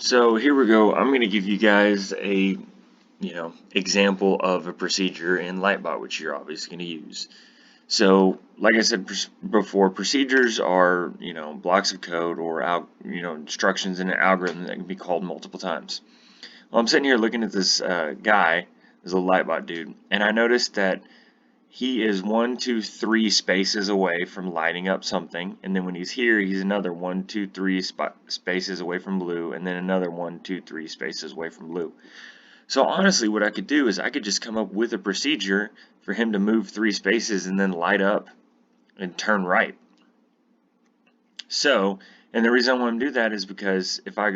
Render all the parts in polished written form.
So here we go. I'm going to give you guys a, example of a procedure in Lightbot, which you're obviously going to use. So, like I said before, procedures are, blocks of code or, instructions in an algorithm that can be called multiple times. Well, I'm sitting here looking at this guy, this little Lightbot dude, and I noticed that he is 1, 2, 3 spaces away from lighting up something, and then when he's here, he's another 1, 2, 3 spaces away from blue, and then another 1, 2, 3 spaces away from blue. So honestly, what I could do is I could just come up with a procedure for him to move 3 spaces and then light up and turn right. So, and the reason I want to do that is because if I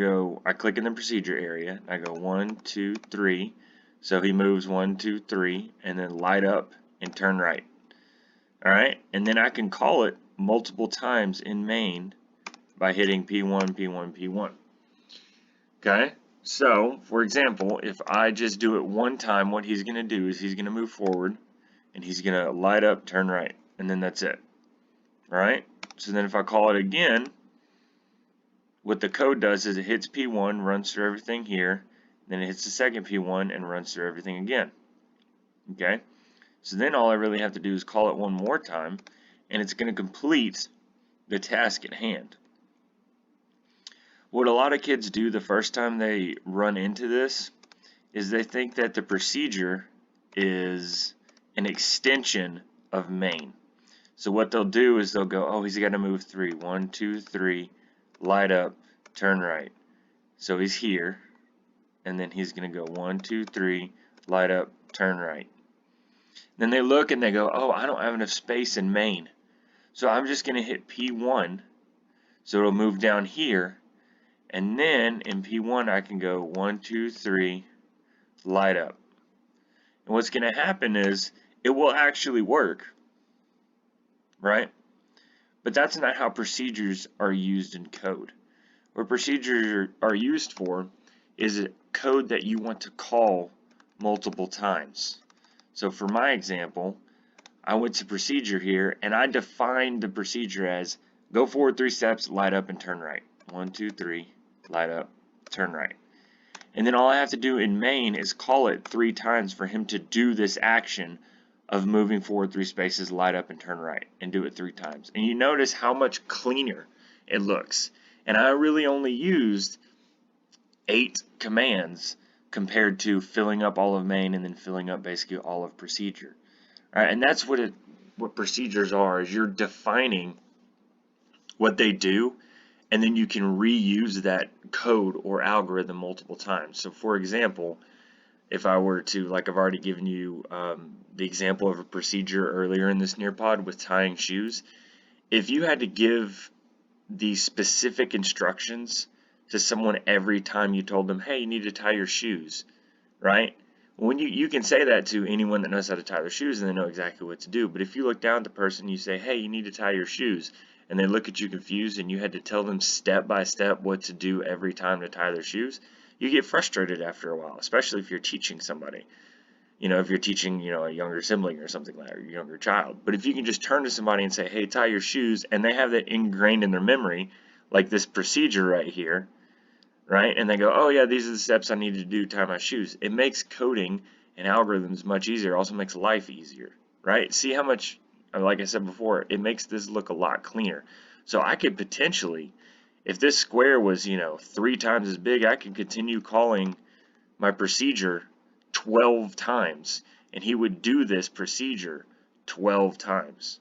click in the procedure area, I go 1, 2, 3, so he moves 1, 2, 3, and then light up and turn right. Alright, and then I can call it multiple times in main by hitting P1, P1, P1. Okay, so for example, if I just do it one time, what he's going to do is he's going to move forward and he's going to light up, turn right, and then that's it. Alright, so then if I call it again, what the code does is it hits P1, runs through everything here, then it hits the second P1 and runs through everything again. Okay, so then all I really have to do is call it one more time, and it's going to complete the task at hand. What a lot of kids do the first time they run into this is they think that the procedure is an extension of main. So what they'll do is they'll go, oh, he's got to move 3. 1, 2, 3, light up, turn right. So he's here, and then he's going to go 1, 2, 3, light up, turn right. Then they look and they go, oh, I don't have enough space in main. So I'm just going to hit P1, so it'll move down here. And then in P1 I can go 1, 2, 3, light up. And what's going to happen is it will actually work, right? But that's not how procedures are used in code. What procedures are used for is a code that you want to call multiple times. So for my example, I went to procedure here and I defined the procedure as go forward 3 steps, light up, and turn right. 1, 2, 3, light up, turn right. And then all I have to do in main is call it 3 times for him to do this action of moving forward 3 spaces, light up, and turn right, and do it 3 times. And you notice how much cleaner it looks. And I really only used 8 commands compared to filling up all of main and then filling up basically all of procedure. All right, and that's what procedures are, is you're defining what they do, and then you can reuse that code or algorithm multiple times. So for example, if I were to, like I've already given you the example of a procedure earlier in this Nearpod with tying shoes, if you had to give the specific instructions to someone every time you told them, hey, you need to tie your shoes, right? When you can say that to anyone that knows how to tie their shoes and they know exactly what to do. But if you look down at the person, you say, hey, you need to tie your shoes, and they look at you confused and you had to tell them step by step what to do every time to tie their shoes, you get frustrated after a while, especially if you're teaching somebody. If you're teaching, a younger sibling or something like that, or a younger child. But if you can just turn to somebody and say, hey, tie your shoes, and they have that ingrained in their memory, like this procedure right here, right? And they go, oh yeah, these are the steps I need to do to tie my shoes. It makes coding and algorithms much easier. It also makes life easier, right? See how much, like I said before, it makes this look a lot cleaner. So I could potentially, if this square was, 3 times as big, I could continue calling my procedure 12 times, and he would do this procedure 12 times,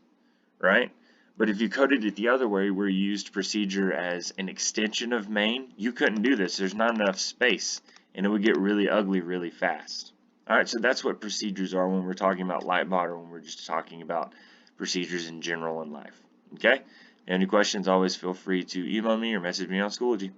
right? But if you coded it the other way, where you used procedure as an extension of main, you couldn't do this. There's not enough space, and it would get really ugly really fast. Alright, so that's what procedures are when we're talking about Lightbot, or when we're just talking about procedures in general in life. Okay? If you have any questions, always feel free to email me or message me on Schoology.